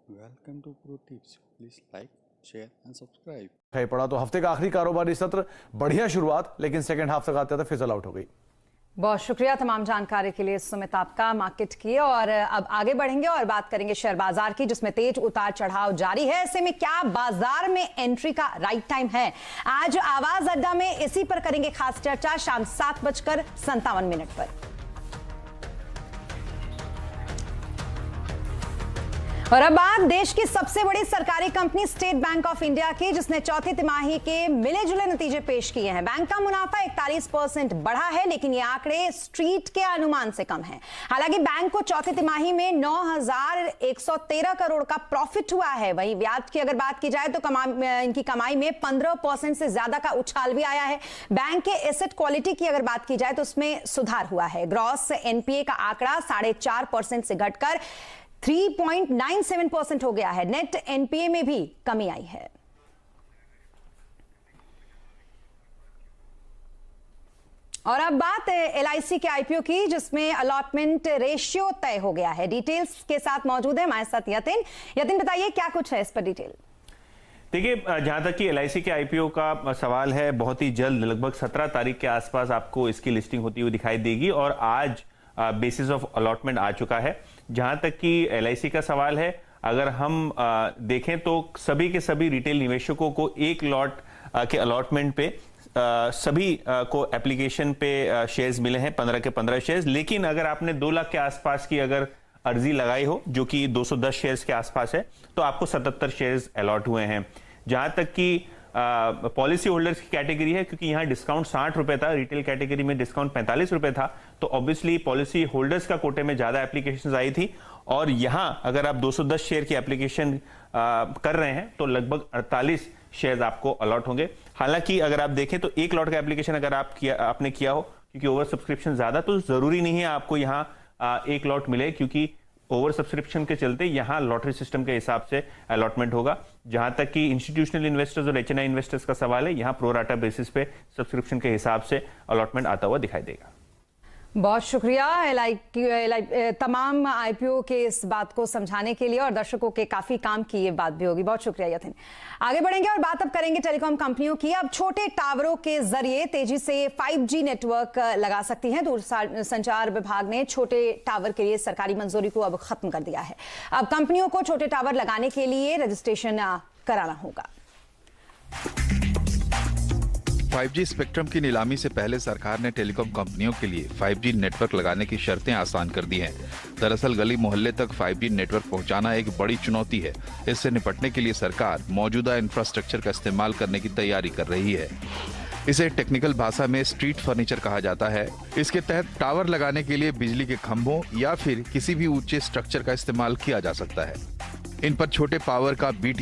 Welcome to pro tips. Please like, share and subscribe. है पड़ा तो हफ्ते का आखिरी कारोबारी सत्र बढ़िया शुरुआत, लेकिन सेकंड हाफ तक आते फिजल आउट हो गई। बहुत शुक्रिया तमाम जानकारी के लिए सुमित आपका मार्केट की। और अब आगे बढ़ेंगे और बात करेंगे शेयर बाजार की, जिसमें तेज उतार चढ़ाव जारी है। ऐसे में क्या बाजार में एंट्री का राइट टाइम है? आज आवाज अड्डा में इसी पर करेंगे खास चर्चा शाम 7:57 पर। और अब बात देश की सबसे बड़ी सरकारी company state bank of India की, जिसने चौथी तिमाही के मिले जुले नतीजे पेश किए हैं। बैंक का मुनाफा 41% बढ़ा है, लेकिन ये आंकड़े स्ट्रीट के अनुमान से कम हैं। हालांकि बैंक को चौथी तिमाही में 9,113 करोड़ का प्रॉफिट हुआ है। वहीं ब्याज की अगर बात की जाए तो इनकी कमाई में 15% से ज्यादा का उछाल भी आया है। बैंक के एसेट क्वालिटी की अगर बात की जाए तो उसमें सुधार हुआ है। ग्रॉस एनपीए का आंकड़ा 4.5% से घटकर 3.97% हो गया है। नेट एनपीए में भी कमी आई है। और अब बात एलआईसी के आईपीओ की, जिसमें अलॉटमेंट रेशियो तय हो गया है। डिटेल्स के साथ मौजूद है हमारे साथ यतिन बताइए क्या कुछ है इस पर डिटेल। देखिए, जहां तक कि एलआईसी के आईपीओ का सवाल है, बहुत ही जल्द लगभग 17 तारीख के आसपास आपको इसकी लिस्टिंग होती हुई दिखाई देगी। और आज बेसिस ऑफ अलॉटमेंट आ चुका है। जहां तक कि एलआईसी का सवाल है, अगर हम देखें तो सभी के सभी रिटेल निवेशकों को एक लॉट के अलॉटमेंट पे सभी को एप्लीकेशन पे शेयर्स मिले हैं, 15 के 15 शेयर्स। लेकिन अगर आपने 2 लाख के आसपास की अगर अर्जी लगाई हो, जो कि 210 शेयर्स के आसपास है, तो आपको 77 शेयर्स अलॉट हुए हैं। जहां तक कि पॉलिसी होल्डर्स की कैटेगरी है, क्योंकि यहां डिस्काउंट 60 रुपए था, रिटेल कैटेगरी में डिस्काउंट 45 रुपए था, तो ऑब्वियसली पॉलिसी होल्डर्स का कोटे में ज्यादा एप्लीकेशंस आई थी। और यहां अगर आप 210 शेयर की एप्लीकेशन कर रहे हैं तो लगभग 48 शेयर्स आपको अलॉट होंगे। हालांकि अगर आप देखें तो एक लॉट का एप्लीकेशन अगर आपने किया हो, क्योंकि ओवर सब्सक्रिप्शन ज्यादा, तो जरूरी नहीं है आपको यहां एक लॉट मिले, क्योंकि ओवर सब्सक्रिप्शन के चलते यहां लॉटरी सिस्टम के हिसाब से अलॉटमेंट होगा। जहां तक कि इंस्टीट्यूशनल इन्वेस्टर्स और एचएनआई इन्वेस्टर्स का सवाल है, यहां प्रो राटा बेसिस पे सब्सक्रिप्शन के हिसाब से अलॉटमेंट आता हुआ दिखाई देगा। बहुत शुक्रिया तमाम आईपीओ के इस बात को समझाने के लिए, और दर्शकों के काफी काम की ये बात भी होगी। बहुत शुक्रिया यतिन। आगे बढ़ेंगे और बात अब करेंगे टेलीकॉम कंपनियों की। अब छोटे टावरों के जरिए तेजी से 5G नेटवर्क लगा सकती हैं। दूरसंचार विभाग ने छोटे टावर के लिए सरकारी मंजूरी को अब खत्म कर दिया है। अब कंपनियों को छोटे टावर लगाने के लिए रजिस्ट्रेशन कराना होगा। 5G स्पेक्ट्रम की नीलामी से पहले सरकार ने टेलीकॉम कंपनियों के लिए 5G नेटवर्क लगाने की शर्तें आसान कर दी हैं। दरअसल गली मोहल्ले तक 5G नेटवर्क पहुंचाना एक बड़ी चुनौती है। इससे निपटने के लिए सरकार मौजूदा इंफ्रास्ट्रक्चर का इस्तेमाल करने की तैयारी कर रही है। इसे टेक्निकल भाषा में स्ट्रीट फर्नीचर कहा जाता है। इसके तहत टावर लगाने के लिए बिजली के खंभों या फिर किसी भी ऊंचे स्ट्रक्चर का इस्तेमाल किया जा सकता है। इन पर छोटे पावर का BT